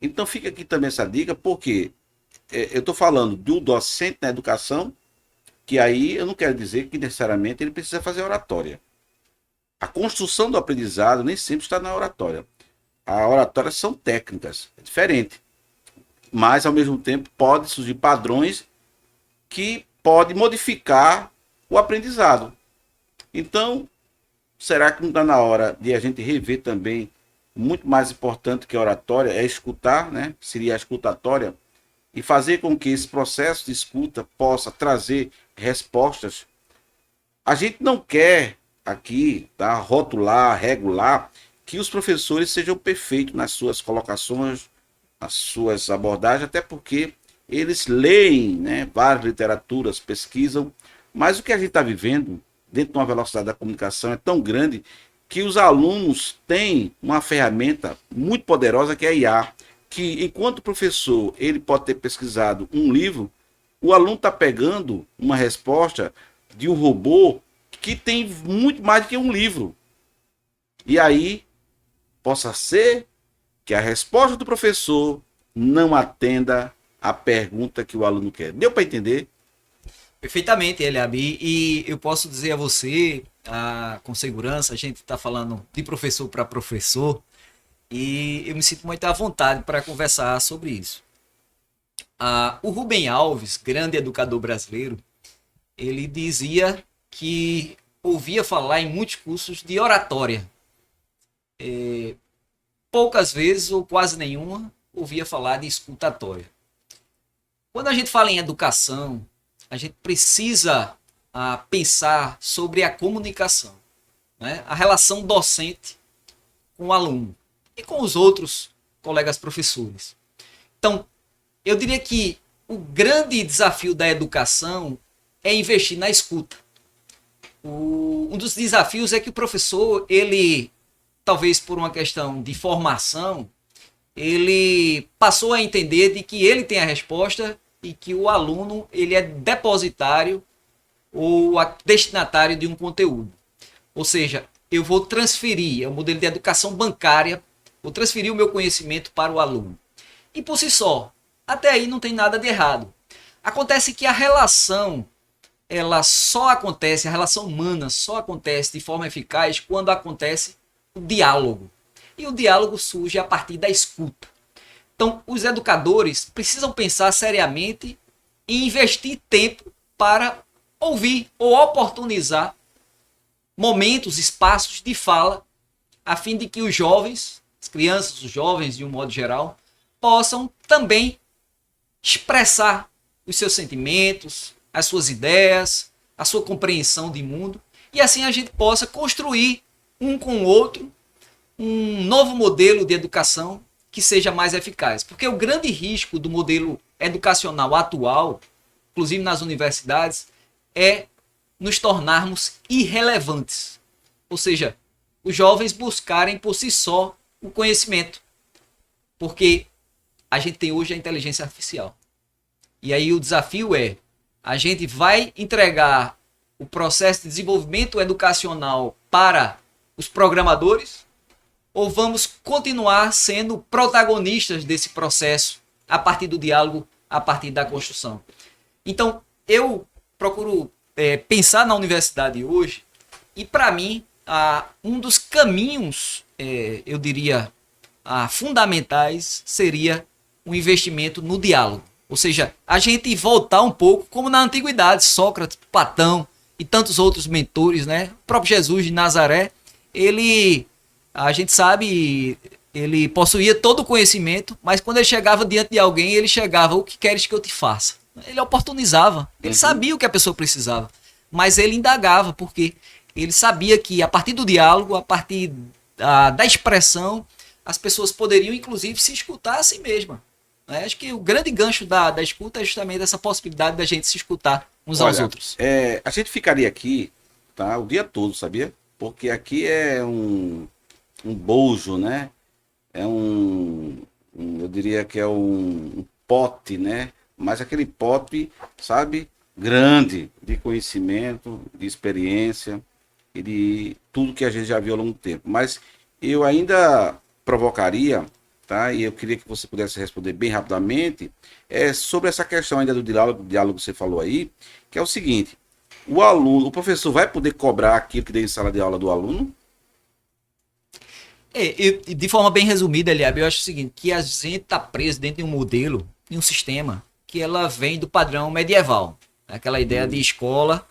Então fica aqui também essa dica, porque eu estou falando do docente na educação, que aí eu não quero dizer que necessariamente ele precisa fazer oratória. A construção do aprendizado nem sempre está na oratória. A oratória são técnicas, é diferente. Mas, ao mesmo tempo, pode surgir padrões que podem modificar o aprendizado. Então, será que não está na hora de a gente rever também, muito mais importante que a oratória, é escutar, né? Seria a escutatória, e fazer com que esse processo de escuta possa trazer respostas. A gente não quer aqui, tá, rotular, regular, que os professores sejam perfeitos nas suas colocações, as suas abordagens, até porque eles leem, né, várias literaturas, pesquisam, mas o que a gente está vivendo dentro de uma velocidade da comunicação é tão grande que os alunos têm uma ferramenta muito poderosa que é a IA, que enquanto o professor ele pode ter pesquisado um livro, o aluno está pegando uma resposta de um robô que tem muito mais do que um livro. E aí, possa ser que a resposta do professor não atenda a pergunta que o aluno quer. Deu para entender? Perfeitamente, Eliab. E eu posso dizer a você, com segurança, a gente está falando de professor para professor, e eu me sinto muito à vontade para conversar sobre isso. O Rubem Alves, grande educador brasileiro, ele dizia que ouvia falar em muitos cursos de oratória. Poucas vezes, ou quase nenhuma, ouvia falar de escutatória. Quando a gente fala em educação, a gente precisa pensar sobre a comunicação, né? A relação docente com o aluno e com os outros colegas professores. Então, eu diria que o grande desafio da educação é investir na escuta. Um dos desafios é que o professor, ele, talvez por uma questão de formação, ele passou a entender de que ele tem a resposta e que o aluno ele é depositário ou destinatário de um conteúdo. Ou seja, eu vou transferir, é o modelo de educação bancária, vou transferir o meu conhecimento para o aluno. E por si só, até aí não tem nada de errado. Acontece que a relação, a relação humana só acontece de forma eficaz quando acontece o diálogo. E o diálogo surge a partir da escuta. Então, os educadores precisam pensar seriamente em investir tempo para ouvir ou oportunizar momentos, espaços de fala, a fim de que os jovens, as crianças, os jovens de um modo geral, possam também expressar os seus sentimentos, as suas ideias, a sua compreensão de mundo, e assim a gente possa construir um com o outro um novo modelo de educação que seja mais eficaz. Porque o grande risco do modelo educacional atual, inclusive nas universidades, é nos tornarmos irrelevantes. Ou seja, os jovens buscarem por si só o conhecimento. Porque a gente tem hoje a inteligência artificial. E aí o desafio é, a gente vai entregar o processo de desenvolvimento educacional para os programadores ou vamos continuar sendo protagonistas desse processo a partir do diálogo, a partir da construção? Então, eu procuro pensar na universidade hoje e, para mim, um dos caminhos, eu diria, fundamentais seria o investimento no diálogo. Ou seja, a gente voltar um pouco como na antiguidade, Sócrates, Platão e tantos outros mentores, né? O próprio Jesus de Nazaré, a gente sabe, ele possuía todo o conhecimento, mas quando ele chegava diante de alguém, ele chegava, o que queres que eu te faça? Ele oportunizava, ele sabia o que a pessoa precisava, mas ele indagava, porque ele sabia que a partir do diálogo, a partir da expressão, as pessoas poderiam inclusive se escutar a si mesma. Acho que o grande gancho da escuta é justamente essa possibilidade da gente se escutar uns aos outros. A gente ficaria aqui, tá, o dia todo, sabia? Porque aqui é um bojo, né? É eu diria que é um pote, né? Mas aquele pote, sabe, grande de conhecimento, de experiência e de tudo que a gente já viu ao longo do tempo. Mas eu ainda provocaria, tá? E eu queria que você pudesse responder bem rapidamente sobre essa questão ainda do diálogo que você falou aí, que é o seguinte: o professor vai poder cobrar aquilo que deu em sala de aula do aluno? De forma bem resumida, Eliab, eu acho o seguinte, que a gente está preso dentro de um modelo, de um sistema, que ela vem do padrão medieval. Aquela ideia de escola,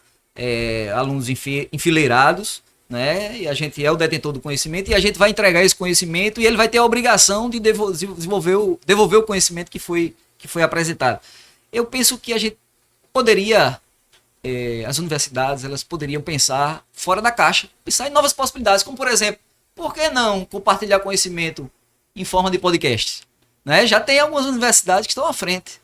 alunos enfileirados, né? E a gente é o detentor do conhecimento e a gente vai entregar esse conhecimento e ele vai ter a obrigação de devolver o conhecimento que foi apresentado. Eu penso que a gente poderia, as universidades, elas poderiam pensar fora da caixa, pensar em novas possibilidades, como por exemplo, por que não compartilhar conhecimento em forma de podcast? Né? Já tem algumas universidades que estão à frente.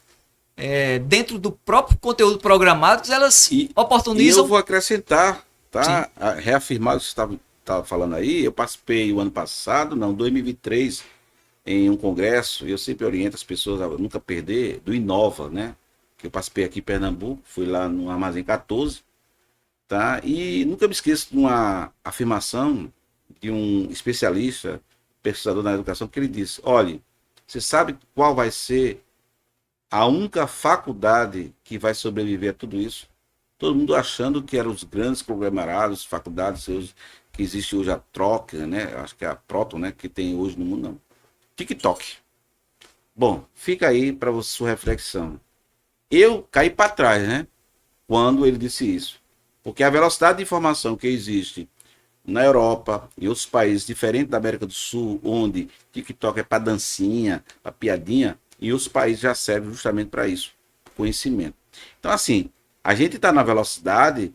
dentro do próprio conteúdo programado, elas E oportunizam. eu vou acrescentar, tá? Reafirmar o que você estava falando aí. Eu participei o ano passado, não, 2023, em um congresso. Eu sempre oriento as pessoas a nunca perder, do Inova, né? Que eu participei aqui em Pernambuco, fui lá no Armazém 14, tá? E nunca me esqueço de uma afirmação de um especialista, pesquisador na educação, que ele disse: olhe, você sabe qual vai ser a única faculdade que vai sobreviver a tudo isso? Todo mundo achando que eram os grandes conglomerados, faculdades que existe hoje, a Troca, né? Acho que é a Proton, né? Que tem hoje no mundo, não. TikTok. Bom, fica aí para sua reflexão. Eu caí para trás, né? Quando ele disse isso. Porque a velocidade de informação que existe na Europa e outros países, diferente da América do Sul, onde TikTok é para dancinha, para piadinha, e outros países já servem justamente para isso, conhecimento. Então, assim, a gente está na velocidade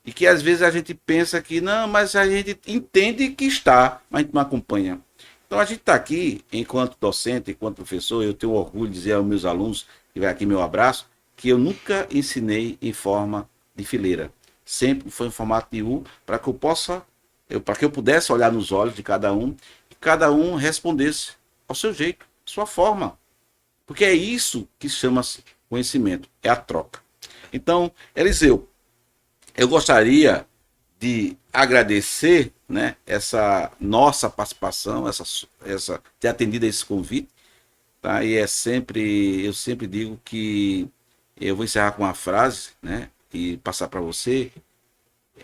e que às vezes a gente pensa que não, mas a gente entende que está, mas a gente não acompanha. Então, a gente está aqui, enquanto docente, enquanto professor, eu tenho orgulho de dizer aos meus alunos, que vai aqui meu abraço, que eu nunca ensinei em forma de fileira. Sempre foi em formato de U, para que eu possa, para que eu pudesse olhar nos olhos de cada um e cada um respondesse ao seu jeito, à sua forma. Porque é isso que chama-se conhecimento, é a troca. Então, Eliseu, eu gostaria de agradecer, né, essa nossa participação, ter atendido a esse convite, tá? E eu sempre digo que eu vou encerrar com uma frase, né, e passar para você.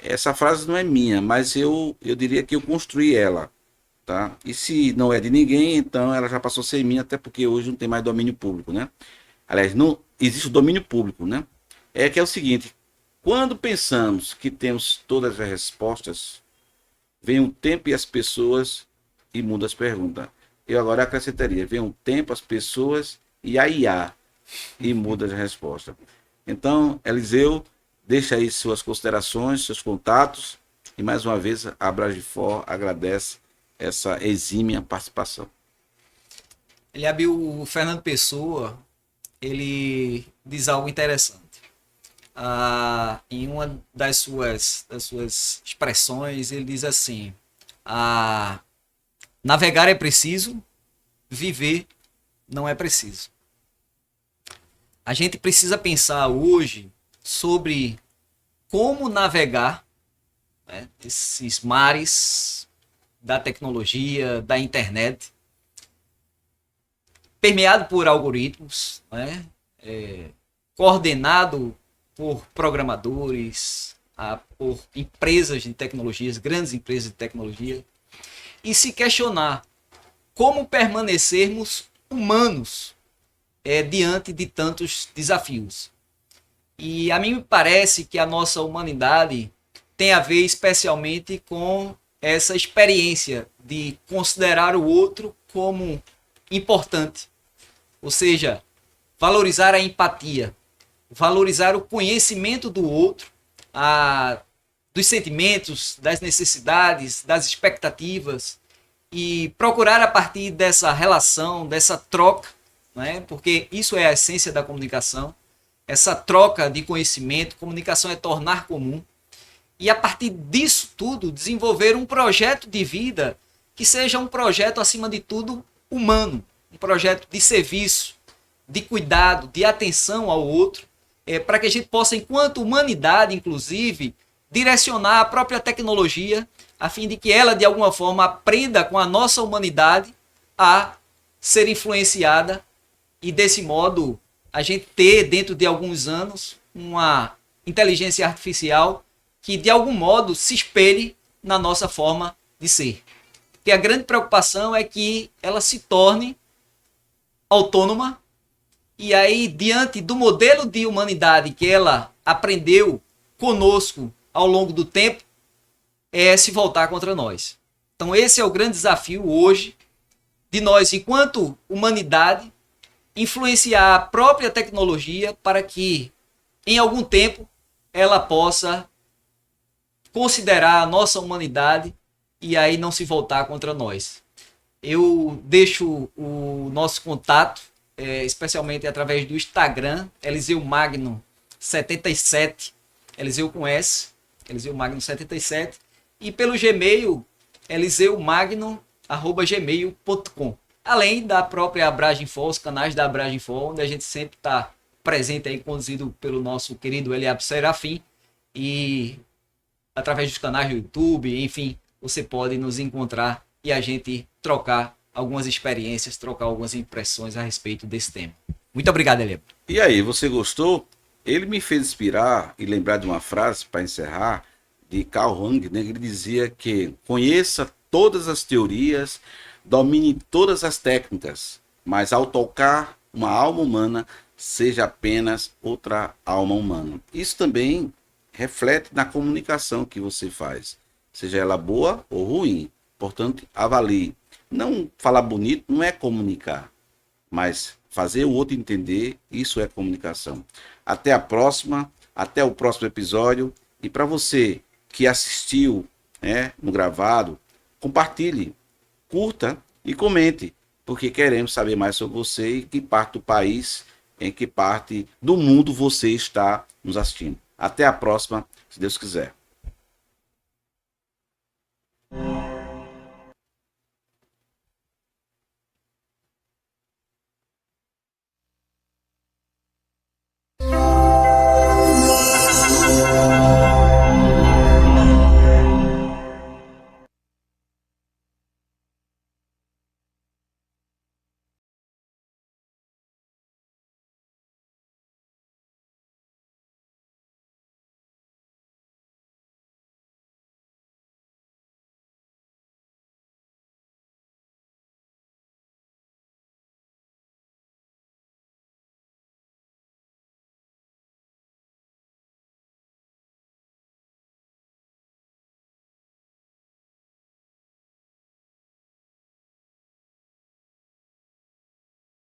Essa frase não é minha, mas eu diria que eu construí ela, tá? E se não é de ninguém, então ela já passou a ser minha, até porque hoje não tem mais domínio público, né? Aliás, não existe o domínio público, né? É que é o seguinte: quando pensamos que temos todas as respostas, vem o tempo e as pessoas e muda as perguntas. Eu agora acrescentaria: vem o tempo, as pessoas e a IA e muda as respostas. Então, Eliseu, deixa aí suas considerações, seus contatos, e mais uma vez a Abragifor agradece essa exímia participação. Ele abriu o Fernando Pessoa, ele diz algo interessante. Em uma das suas expressões, ele diz assim: navegar é preciso, viver não é preciso. A gente precisa pensar hoje sobre como navegar, né, esses mares da tecnologia, da internet, permeado por algoritmos, né, coordenado por programadores, por empresas de tecnologias, grandes empresas de tecnologia, e se questionar como permanecermos humanos diante de tantos desafios. E a mim me parece que a nossa humanidade tem a ver especialmente com essa experiência de considerar o outro como importante. Ou seja, valorizar a empatia, valorizar o conhecimento do outro, dos sentimentos, das necessidades, das expectativas, e procurar a partir dessa relação, dessa troca, né? Porque isso é a essência da comunicação, essa troca de conhecimento. Comunicação é tornar comum, e a partir disso tudo desenvolver um projeto de vida que seja um projeto, acima de tudo, humano, um projeto de serviço, de cuidado, de atenção ao outro, para que a gente possa, enquanto humanidade, inclusive, direcionar a própria tecnologia, a fim de que ela, de alguma forma, aprenda com a nossa humanidade a ser influenciada, e desse modo a gente ter, dentro de alguns anos, uma inteligência artificial que, de algum modo, se espelhe na nossa forma de ser. Porque a grande preocupação é que ela se torne autônoma, e aí, diante do modelo de humanidade que ela aprendeu conosco ao longo do tempo, se voltar contra nós. Então esse é o grande desafio hoje de nós, enquanto humanidade, influenciar a própria tecnologia para que, em algum tempo, ela possa considerar a nossa humanidade e aí não se voltar contra nós. Eu deixo o nosso contato especialmente através do Instagram, Eliseu Magno 77, Eliseu com S, Eliseu Magno 77, e pelo Gmail, eliseumagno@gmail.com. Além da própria Abraginfo, os canais da Abraginfo, onde a gente sempre está presente aí, conduzido pelo nosso querido Eliab Serafim, e através dos canais do YouTube, enfim, você pode nos encontrar e a gente trocar algumas experiências, trocar algumas impressões a respeito desse tema. Muito obrigado, Eliab. E aí, você gostou? Ele me fez inspirar e lembrar de uma frase para encerrar de Carl Jung, né? Ele dizia que conheça todas as teorias, domine todas as técnicas, mas ao tocar uma alma humana, seja apenas outra alma humana. Isso também reflete na comunicação que você faz, seja ela boa ou ruim. Portanto, avalie. Não falar bonito não é comunicar, mas fazer o outro entender, isso é comunicação. Até a próxima, até o próximo episódio. E para você que assistiu, né, no gravado, compartilhe, curta e comente, porque queremos saber mais sobre você e que parte do país, em que parte do mundo você está nos assistindo. Até a próxima, se Deus quiser.